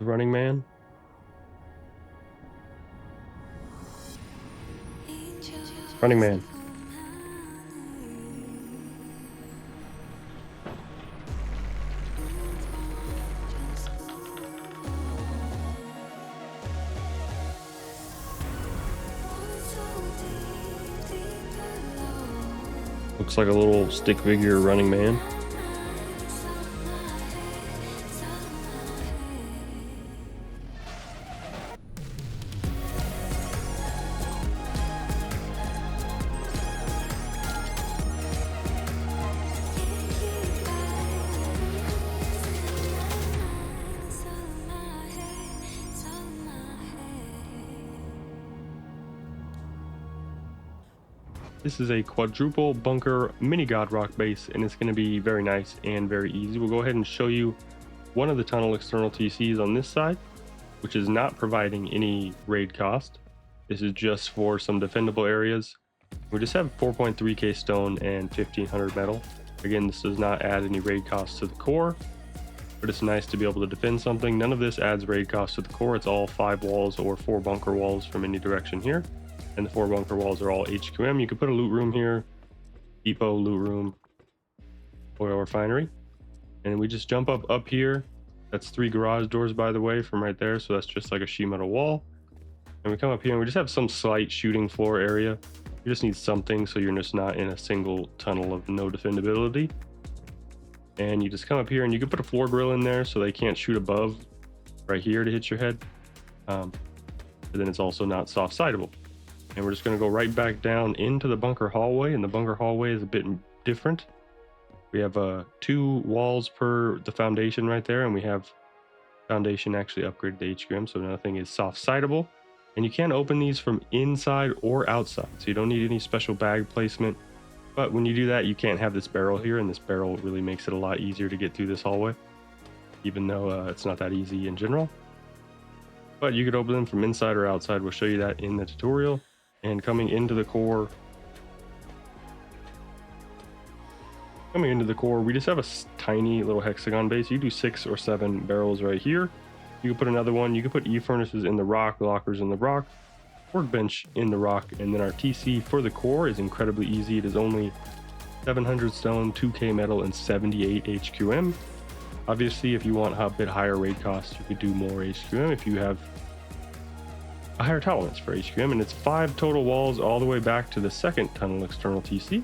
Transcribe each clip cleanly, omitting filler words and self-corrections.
Running Man. Running Man. Looks like a little stick figure Running Man. This is a quadruple bunker mini Godrock base, and it's going to be very nice and very easy. We'll go ahead and show you one of the tunnel external TCs on this side, which is not providing any raid cost. This is just for some defendable areas. We just have 4.3k stone and 1500 metal. Again, this does not add any raid cost to the core, but it's nice to be able to defend something. None of this adds raid cost to the core. It's all 5 walls or 4 bunker walls from any direction here. And the 4 bunker walls are all HQM. You could put a loot room here, depot, loot room, oil refinery. And we just jump up here. That's 3 garage doors, by the way, from right there. So that's just like a sheet metal wall. And we come up here and we just have some slight shooting floor area. You just need something so you're just not in a single tunnel of no defendability. And you just come up here and you can put a floor grill in there so they can't shoot above right here to hit your head. But then it's also not soft sidable. And we're just going to go right back down into the bunker hallway, and the bunker hallway is a bit different. We have 2 walls per the foundation right there, and we have foundation actually upgraded to HQM, so nothing is soft sidable. And you can open these from inside or outside, so you don't need any special bag placement. But when you do that, you can't have this barrel here, and this barrel really makes it a lot easier to get through this hallway, even though it's not that easy in general. But you could open them from inside or outside. We'll show you that in the tutorial. And coming into the core, we just have a tiny little hexagon base. You do 6 or 7 barrels right here. You can put another one. You can put e-furnaces in the rock, lockers in the rock, workbench in the rock, and then our TC for the core is incredibly easy. It is only 700 stone, 2k metal, and 78 HQM. Obviously, if you want a bit higher raid cost, you could do more HQM if you have a higher tolerance for HQM, and it's 5 total walls all the way back to the second tunnel external TC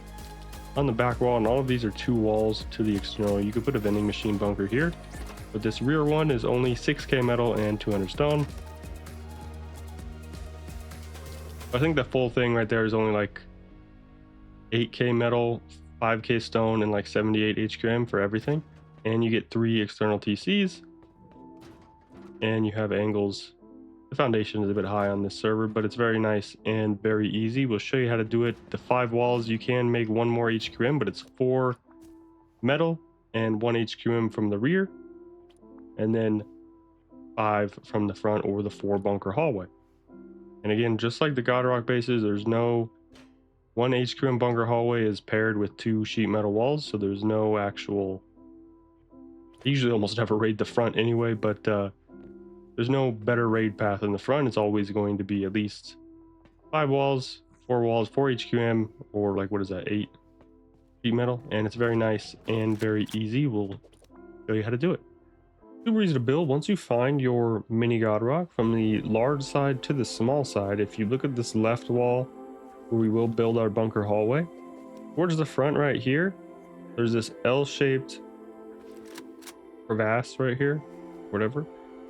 on the back wall, and all of these are 2 walls to the external. You could put a vending machine bunker here, but this rear one is only 6k metal and 200 stone. I think the full thing right there is only like 8k metal, 5k stone, and like 78 HQM for everything. And you get 3 external TCs, and you have angles. The foundation is a bit high on this server, but it's very nice and very easy. We'll show you how to do it. The 5 walls, you can make 1 more HQM, but it's 4 metal and 1 HQM from the rear, and then 5 from the front or the 4 bunker hallway. And again, just like the Godrock bases, there's no 1 HQM bunker hallway is paired with 2 sheet metal walls, so there's no actual, usually almost never raid the front anyway, but there's no better raid path in the front. It's always going to be at least 5 walls, 4 walls, 4 HQM, or like, what is that, 8 sheet metal. And it's very nice and very easy. We'll show you how to do it. Super easy to build. Once you find your mini Godrock, from the large side to the small side, if you look at this left wall where we will build our bunker hallway, towards the front right here, there's this L-shaped crevasse right here, whatever.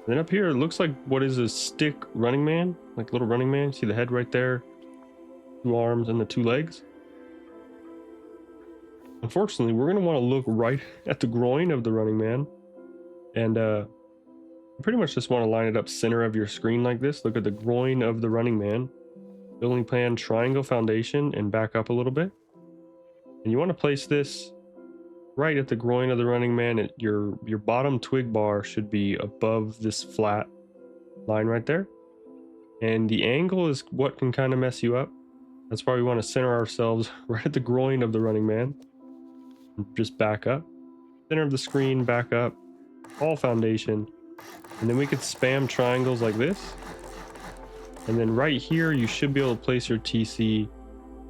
And then up here, it looks like what is a stick running man, like little running man. See the head right there, 2 arms and the 2 legs. Unfortunately, we're going to want to look right at the groin of the running man, and pretty much just want to line it up center of your screen like this. Look at the groin of the running man. Building plan, triangle foundation, and back up a little bit. And you want to place this right at the groin of the running man. Your bottom twig bar should be above this flat line right there, and the angle is what can kind of mess you up. That's why we want to center ourselves right at the groin of the running man. Just back up, center of the screen, back up, all foundation, And then we could spam triangles like this. And then right here, you should be able to place your TC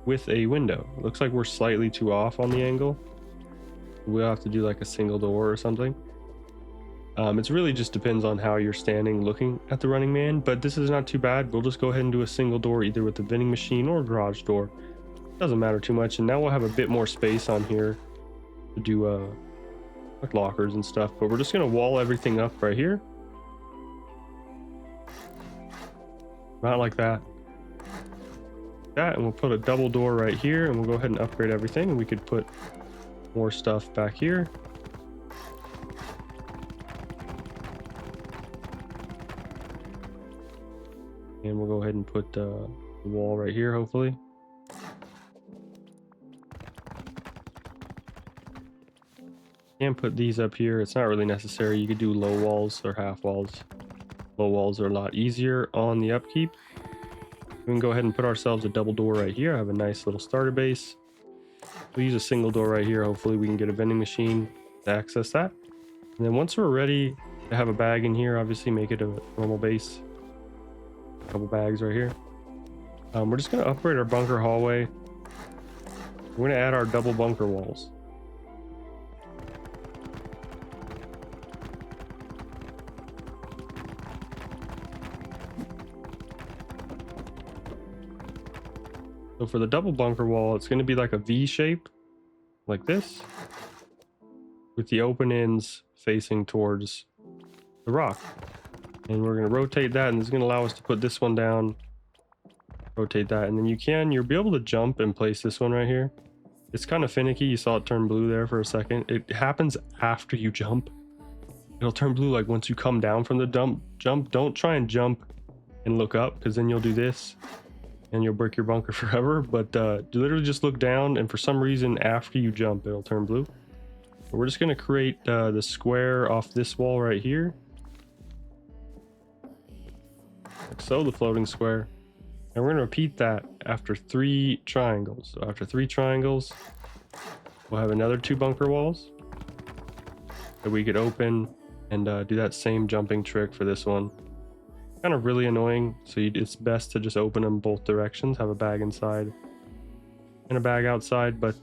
with a window. It looks like we're slightly too off on the angle. We'll have to do like a single door or something. It's really just depends on how you're standing looking at the Running Man, but this is not too bad. We'll just go ahead and do a single door either with the vending machine or garage door. Doesn't matter too much. And now we'll have a bit more space on here to do like lockers and stuff, but we're just going to wall everything up right here. Not like that. And we'll put a double door right here, and we'll go ahead and upgrade everything, and we could put more stuff back here. And we'll go ahead and put the wall right here, hopefully. And put these up here. It's not really necessary. You could do low walls or half walls. Low walls are a lot easier on the upkeep. We can go ahead and put ourselves a double door right here. I have a nice little starter base. We'll use a single door right here. Hopefully we can get a vending machine to access that. And then once we're ready to have a bag in here, obviously make it a normal base. A couple bags right here. We're just going to upgrade our bunker hallway. We're going to add our double bunker walls. So for the double bunker wall, it's going to be like a V shape, like this, with the open ends facing towards the rock. And we're going to rotate that, and it's going to allow us to put this one down, rotate that, and then you'll be able to jump and place this one right here. It's kind of finicky. You saw it turn blue there for a second. It happens after you jump. It'll turn blue like once you come down from the jump. Don't try and jump and look up, because then you'll do this and you'll break your bunker forever. But literally just look down, and for some reason after you jump it'll turn blue. But we're just going to create the square off this wall right here, like so, the floating square. And we're going to repeat that after 3 triangles. So after 3 triangles, we'll have another 2 bunker walls that we could open and do that same jumping trick for this one. Kind of really annoying, so it's best to just open them both directions, have a bag inside and a bag outside. But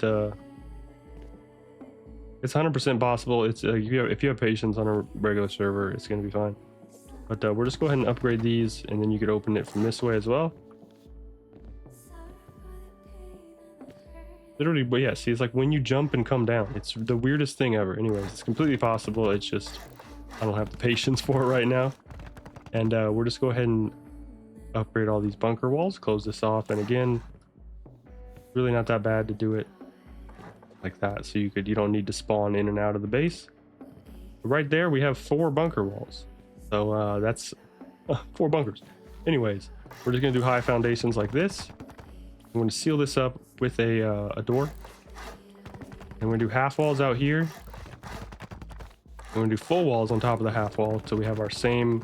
it's 100% possible. It's if you have patience on a regular server, it's going to be fine. But we'll just go ahead and upgrade these, and then you could open it from this way as well. Literally, but yeah, see, it's like when you jump and come down, it's the weirdest thing ever. Anyways, it's completely possible. It's just I don't have the patience for it right now. And we'll just go ahead and upgrade all these bunker walls, close this off, and again, really not that bad to do it like that, so you don't need to spawn in and out of the base. Right there we have 4 bunker walls, so that's 4 bunkers. Anyways, we're just gonna do high foundations like this. I'm going to seal this up with a door, and we're gonna do half walls out here. We're gonna do full walls on top of the half wall, so we have our same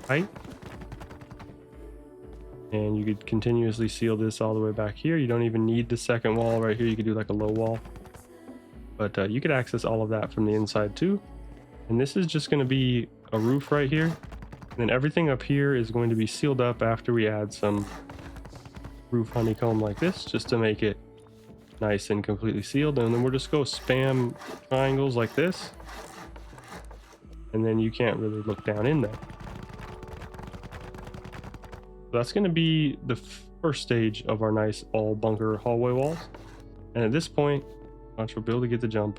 height. And you could continuously seal this all the way back here. You don't even need the second wall right here. You could do like a low wall, but you could access all of that from the inside too. And this is just going to be a roof right here, and then everything up here is going to be sealed up after we add some roof honeycomb like this, just to make it nice and completely sealed. And then we'll just go spam triangles like this, and then you can't really look down in there. So that's going to be the first stage of our nice all bunker hallway walls. And at this point, watch, we'll be able to get the jump.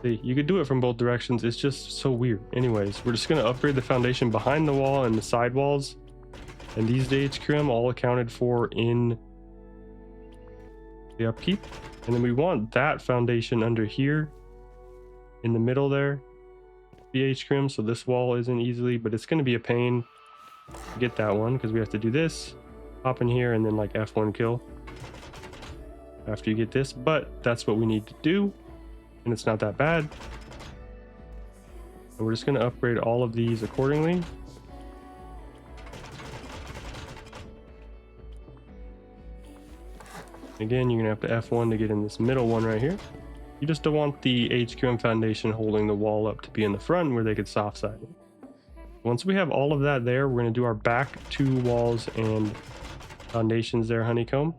See, you could do it from both directions. It's just so weird. Anyways, we're just going to upgrade the foundation behind the wall and the side walls. And these DHQM all accounted for in the upkeep. And then we want that foundation under here in the middle there, DHQM, so this wall isn't easily, but it's going to be a pain to get that one, because we have to do this, hop in here, and then like F1 kill after you get this. But that's what we need to do, and it's not that bad. So we're just going to upgrade all of these accordingly. Again, you're gonna have to F1 to get in this middle one right here. You just don't want the HQM foundation holding the wall up to be in the front where they could soft side it. Once we have all of that there, we're going to do our back 2 walls and foundations there, honeycomb.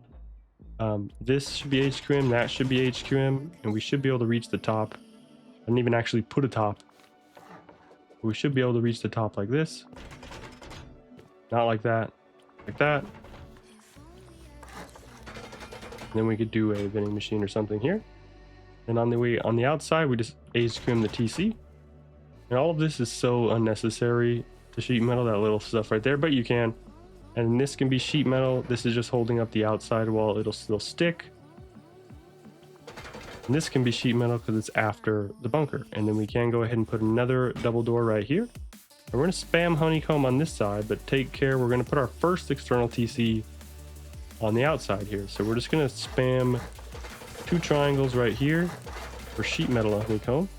This should be HQM, that should be HQM, and we should be able to reach the top. I didn't even actually put a top. We should be able to reach the top like this. Not like that. Like that. And then we could do a vending machine or something here. And on the outside, we just HQM the TC. And all of this is so unnecessary to sheet metal, that little stuff right there, but you can. And this can be sheet metal. This is just holding up the outside wall. It'll still stick. And this can be sheet metal because it's after the bunker. And then we can go ahead and put another double door right here. And we're going to spam honeycomb on this side, but take care. We're going to put our first external TC on the outside here. So we're just going to spam 2 triangles right here for sheet metal honeycomb.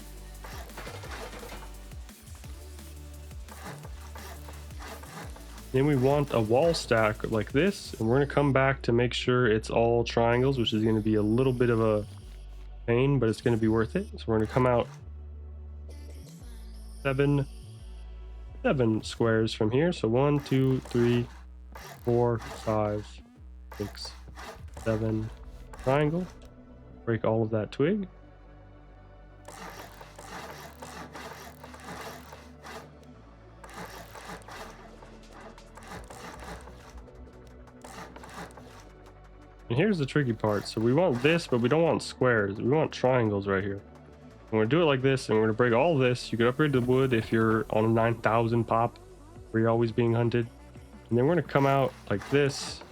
Then we want a wall stack like this, and we're going to come back to make sure it's all triangles, which is going to be a little bit of a pain, but it's going to be worth it. So we're going to come out 7 squares from here. So 1, 2, 3, 4, 5, 6, 7 triangle. Break all of that twig. And here's the tricky part. So we want this, but we don't want squares. We want triangles right here. And we're gonna do it like this, and we're gonna break all of this. You could upgrade the wood if you're on a 9,000 pop, where you're always being hunted. And then we're gonna come out like this,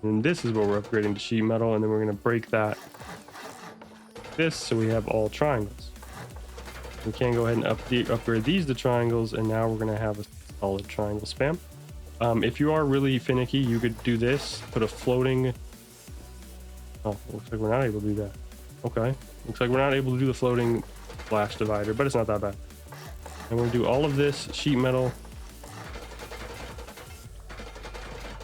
and this is what we're upgrading to sheet metal, and then we're gonna break that like this, so we have all triangles. We can go ahead and upgrade these to triangles, and now we're gonna have a solid triangle spam. If you are really finicky, you could do this, put a floating. Oh, looks like we're not able to do that. Okay, looks like we're not able to do the floating flash divider, but it's not that bad. And we're gonna do all of this sheet metal,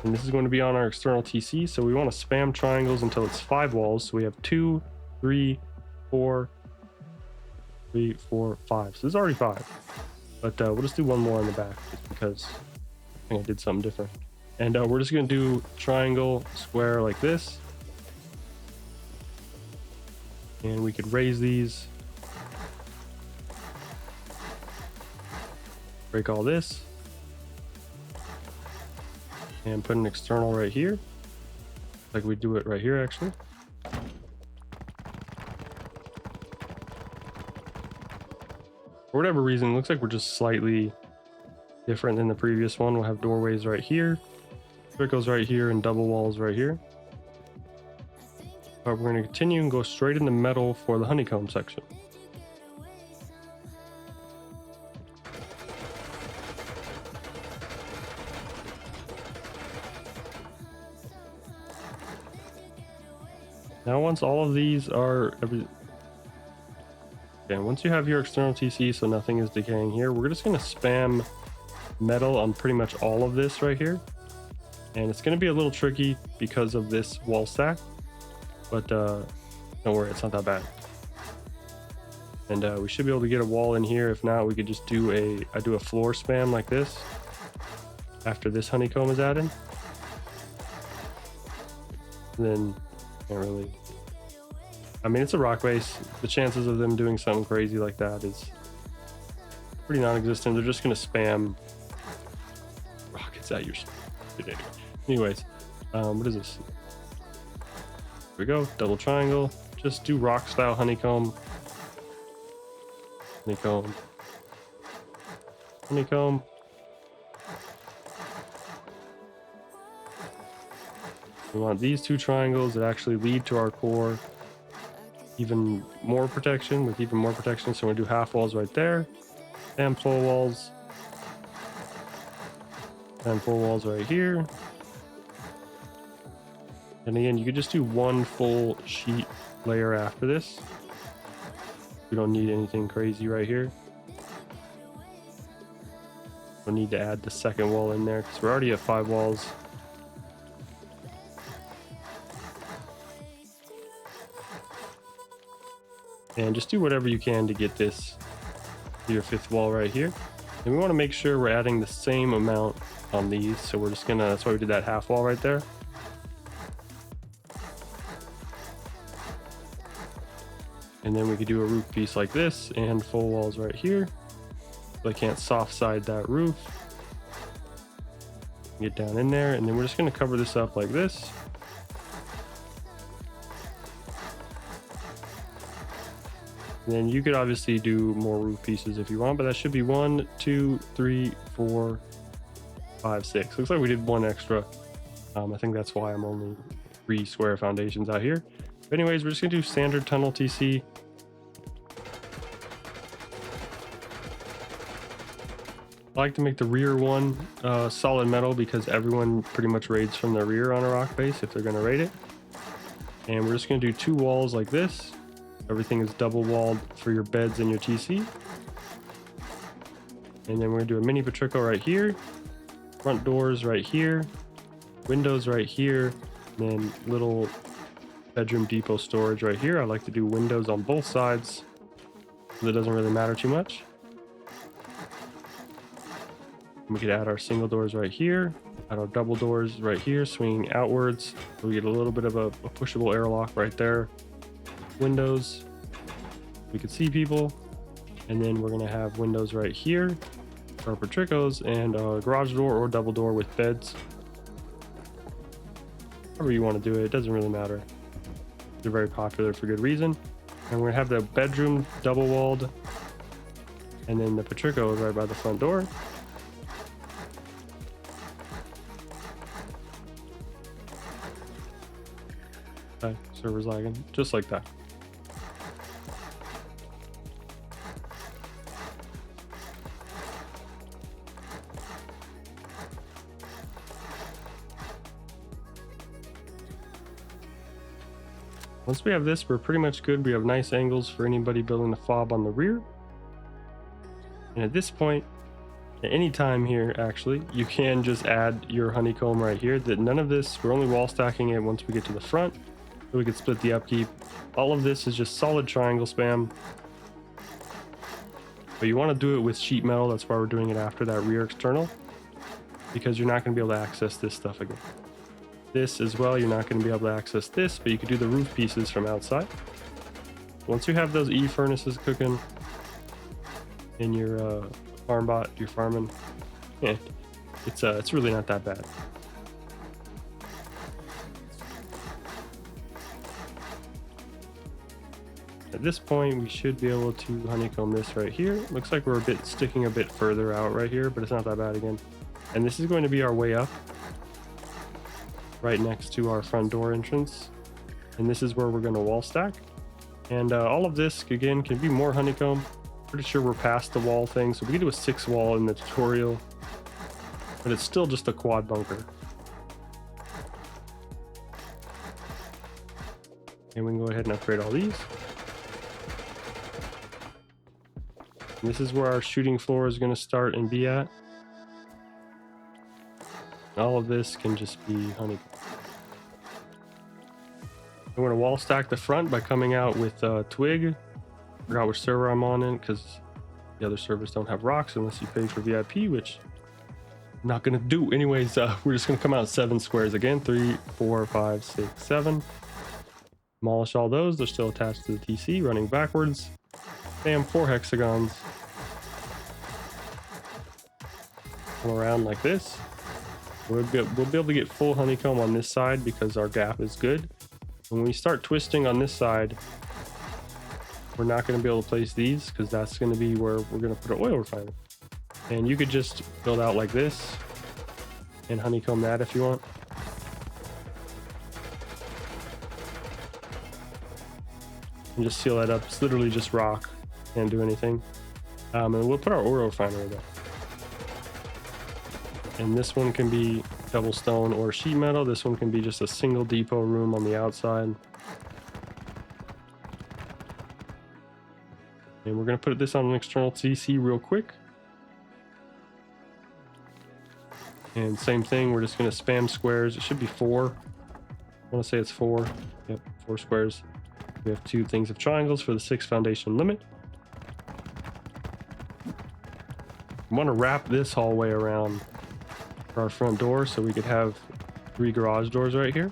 and this is going to be on our external TC. So we want to spam triangles until it's 5 walls. So we have 2, 3, 4, 3, 4, 5. So this is already 5, but we'll just do one more on the back just because I think I did something different. And we're just gonna do triangle, square like this. And we could raise these, break all this, and put an external right here, like we do it right here actually. For whatever reason, it looks like we're just slightly different than the previous one. We'll have doorways right here, circles right here, and double walls right here. But we're going to continue and go straight into metal for the honeycomb section. Now once all of these are once you have your external TC so nothing is decaying here, we're just going to spam metal on pretty much all of this right here. And it's going to be a little tricky because of this wall stack. But don't worry, it's not that bad. And we should be able to get a wall in here. If not, we could just do I do a floor spam like this after this honeycomb is added. And then can't really. I mean, it's a rock base. The chances of them doing something crazy like that is pretty non-existent. They're just gonna spam rockets at your. Anyways, what is this? Here we go, double triangle. Just do rock style honeycomb. Honeycomb. Honeycomb. We want these 2 triangles that actually lead to our core. Even more protection, with even more protection. So we're gonna do half walls right there. And full walls. And full walls right here. And again, you could just do 1 full sheet layer after this. We don't need anything crazy right here. We'll need to add the second wall in there because we're already at 5 walls. And just do whatever you can to get this to your 5th wall right here. And we want to make sure we're adding the same amount on these. So we're just gonna, that's why we did that half wall right there. And then we could do a roof piece like this and full walls right here. So I can't soft side that roof. Get down in there, and then we're just gonna cover this up like this. And then you could obviously do more roof pieces if you want, but that should be 1, 2, 3, 4, 5, 6. Looks like we did one extra. I think that's why I'm only 3 square foundations out here. But anyways, we're just gonna do standard tunnel TC. I like to make the rear one solid metal because everyone pretty much raids from the rear on a rock base if they're gonna raid it. And we're just gonna do 2 walls like this. Everything is double walled for your beds and your TC. And then we're gonna do a mini Patrico right here, front doors right here, windows right here, and then little bedroom depot storage right here. I like to do windows on both sides so it doesn't really matter too much. We could add our single doors right here, add our double doors right here, swinging outwards. So we get a little bit of a pushable airlock right there. Windows, we could see people, and then we're gonna have windows right here for our Patricos, and a garage door or double door with beds. However you want to do it, it doesn't really matter. They're very popular for good reason. And we're gonna have the bedroom double walled, and then the Patrico right by the front door. Okay, server's lagging, just like that. Once we have this, we're pretty much good. We have nice angles for anybody building the fob on the rear. And at this point, at any time here, actually, you can just add your honeycomb right here. That none of this, we're only wall stacking it once we get to the front, so we could split the upkeep. All of this is just solid triangle spam. But you want to do it with sheet metal. That's why we're doing it after that rear external, because you're not going to be able to access this stuff again. This as well, you're not going to be able to access this, but you can do the roof pieces from outside. Once you have those furnaces cooking in your farm bot, you're farming, it's really not that bad. At this point, we should be able to honeycomb this right here. Looks like we're sticking a bit further out right here, but it's not that bad again. And this is going to be our way up, right next to our front door entrance. And this is where we're going to wall stack. And all of this, again, can be more honeycomb. Pretty sure we're past the wall thing, so we can do a 6 wall in the tutorial, but it's still just a quad bunker. And we can go ahead and upgrade all these. And this is where our shooting floor is going to start and be at. All of this can just be honeycomb. I'm going to wall stack the front by coming out with twig. Forgot which server I'm on in, because the other servers don't have rocks unless you pay for VIP, which I'm not going to do. Anyways, we're just going to come out 7 squares again. 3, 4, 5, 6, 7. Demolish all those. They're still attached to the TC, running backwards. Bam, 4 hexagons. Come around like this. We'll be able to get full honeycomb on this side because our gap is good. When we start twisting on this side, we're not going to be able to place these because that's going to be where we're going to put an oil refiner. And you could just build out like this and honeycomb that if you want. And just seal that up. It's literally just rock, can't do anything. And we'll put our oil refiner in there. And this one can be double stone or sheet metal. This one can be just a single depot room on the outside. And we're going to put this on an external TC real quick. And same thing, we're just going to spam squares. It should be 4. I want to say it's 4. Yep, 4 squares. We have 2 things of triangles for the 6 foundation limit. want to wrap this hallway around our front door so we could have 3 garage doors right here.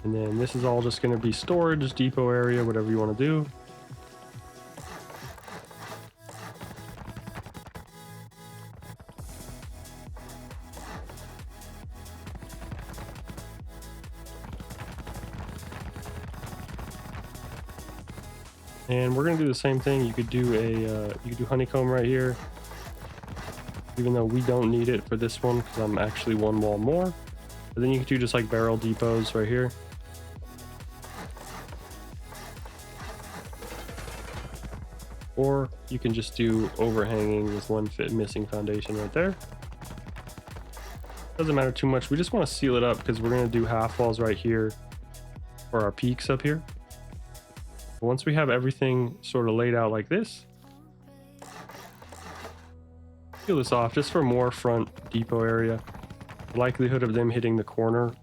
And then this is all just going to be storage, depot area, whatever you want to do. And we're going to do the same thing. You could do honeycomb right here, even though we don't need it for this one because I'm actually 1 wall more. But then you could do just like barrel depots right here. Or you can just do overhanging with 1 missing foundation right there. Doesn't matter too much. We just want to seal it up because we're going to do half walls right here for our peaks up here. Once we have everything sort of laid out like this, peel this off just for more front depot area. The likelihood of them hitting the corner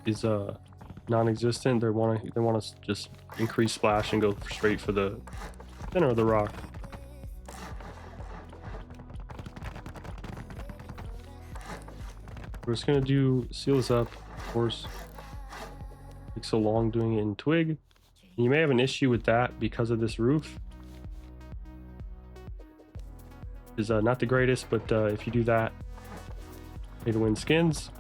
is non-existent. They want to just increase splash and go straight for the center of the rock. We're just gonna seal this up, of course. Takes so long doing it in twig. And you may have an issue with that because of this roof. Is not the greatest, but if you do that, pay to win skins.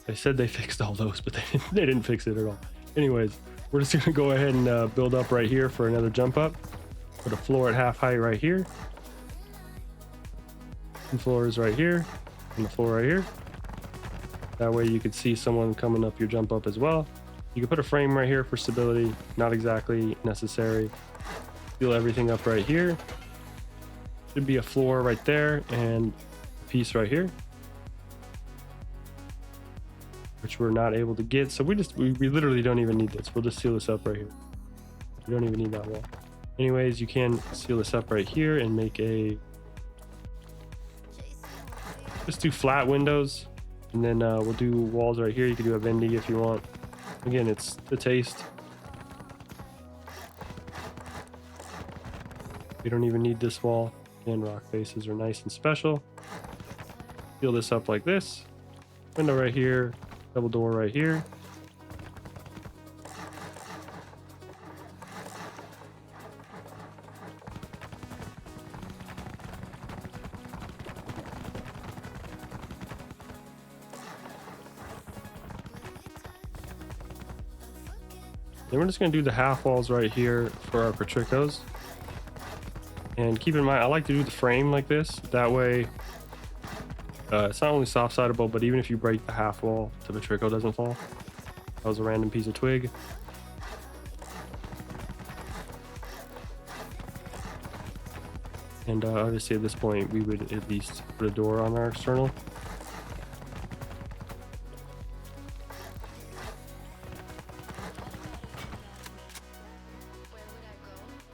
They said they fixed all those, but they didn't fix it at all. Anyways, we're just gonna go ahead and build up right here for another jump up. Put a floor at half height right here. 2 floors right here, and the floor right here. That way you could see someone coming up your jump up as well. You can put a frame right here for stability, not exactly necessary. Seal everything up right here. Should be a floor right there and a piece right here, which we're not able to get. So we literally don't even need this. We'll just seal this up right here. We don't even need that wall. Anyways, you can seal this up right here and make just do flat windows. And then we'll do walls right here. You can do a bendy if you want. Again, it's the taste. You don't even need this wall. And rock faces are nice and special. Seal this up like this. Window right here. Double door right here. Then we're just going to do the half walls right here for our Patricos. And keep in mind, I like to do the frame like this. That way, it's not only soft-sidable, but even if you break the half wall, the Patrico doesn't fall. That was a random piece of twig. And obviously at this point, we would at least put a door on our external.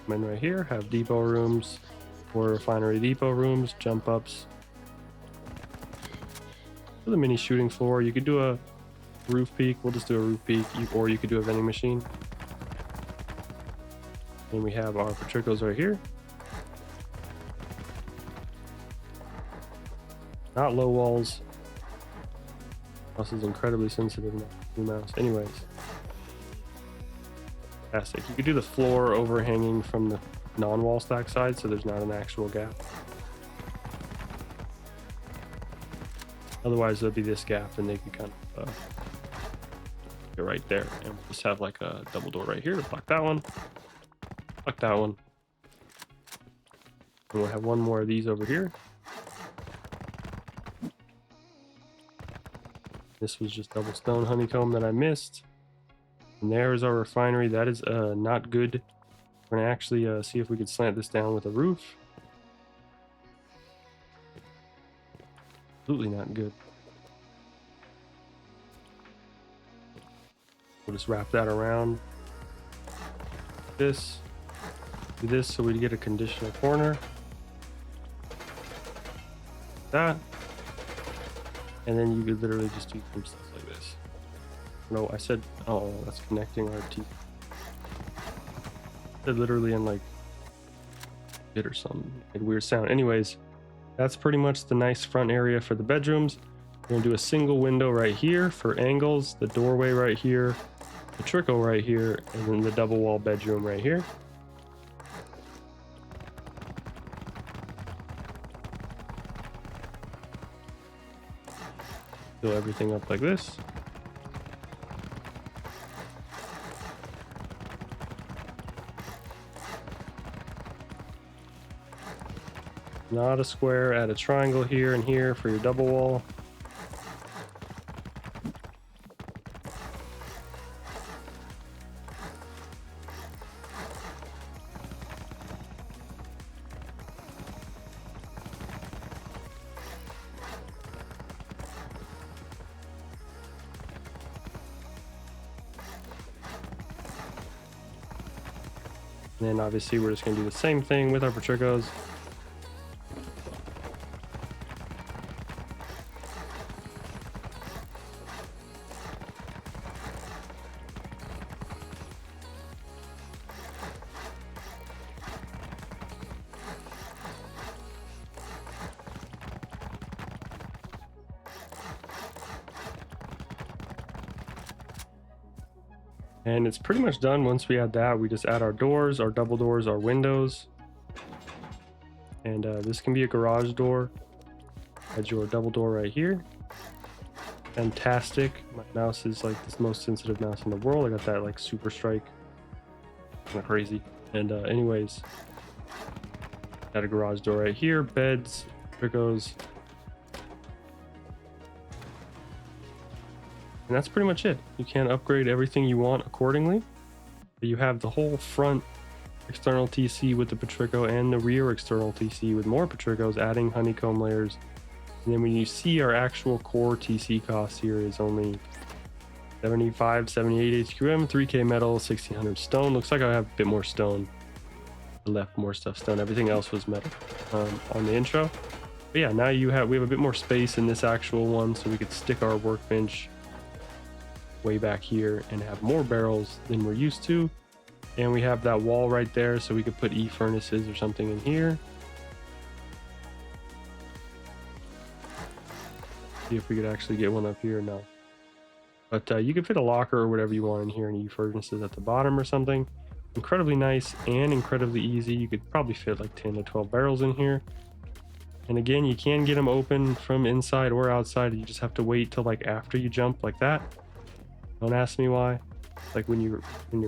And right here have depot rooms or refinery depot rooms, jump ups. For the mini shooting floor, you could do a roof peak. We'll just do a roof peak, or you could do a vending machine. And we have our Patricos right here. Not low walls. Mouse is incredibly sensitive now. New mouse. Anyways. Fantastic. You could do the floor overhanging from the non-wall stack side so there's not an actual gap. Otherwise there'll be this gap and they could kind of get right there. And we'll just have like a double door right here to block that one. Block that one. And we'll have one more of these over here. This was just double stone honeycomb that I missed. And there's our refinery. That is not good. We're gonna actually see if we can slant this down with a roof. Absolutely not good. We'll just wrap that around this. Do this so we get a conditional corner. That. And then you could literally just do some stuff like this. No, I said, oh, that's connecting our teeth. I said literally in like bit or something. Made a weird sound. Anyways, that's pretty much the nice front area for the bedrooms. We're gonna do a single window right here for angles, the doorway right here, the trickle right here, and then the double wall bedroom right here. Fill everything up like this. Not a square, add a triangle here and here for your double wall. And then obviously we're just going to do the same thing with our Patricos. And it's pretty much done. Once we add that, we just add our doors, our double doors, our windows. And this can be a garage door. Add your double door right here. Fantastic. My mouse is like the most sensitive mouse in the world. I got that like super strike. Kind of crazy. And anyways, add a garage door right here. Beds, Patricos. And that's pretty much it. You can upgrade everything you want accordingly. You have the whole front external TC with the Patrico and the rear external TC with more Patricos, adding honeycomb layers. And then when you see our actual core TC cost here is only 75, 78 HQM, 3K metal, 1600 stone. Looks like I have a bit more stone. I left more stuff stone. Everything else was metal on the intro. But yeah, now we have a bit more space in this actual one, so we could stick our workbench way back here and have more barrels than we're used to. And we have that wall right there, so we could put furnaces or something in here. See if we could actually get one up here. No, but you could fit a locker or whatever you want in here, and furnaces at the bottom or something. Incredibly nice and incredibly easy. You could probably fit like 10 to 12 barrels in here. And again, you can get them open from inside or outside. You just have to wait till like after you jump like that. Don't ask me why. Like when you're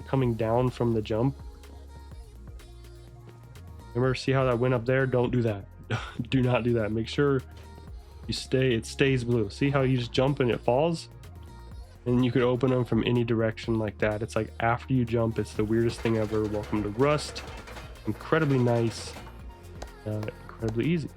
coming down from the jump. Remember, see how that went up there? Don't do that. Do not do that. Make sure it stays blue. See how you just jump and it falls? And you could open them from any direction like that. It's like after you jump. It's the weirdest thing ever. Welcome to Rust. Incredibly nice. Incredibly easy.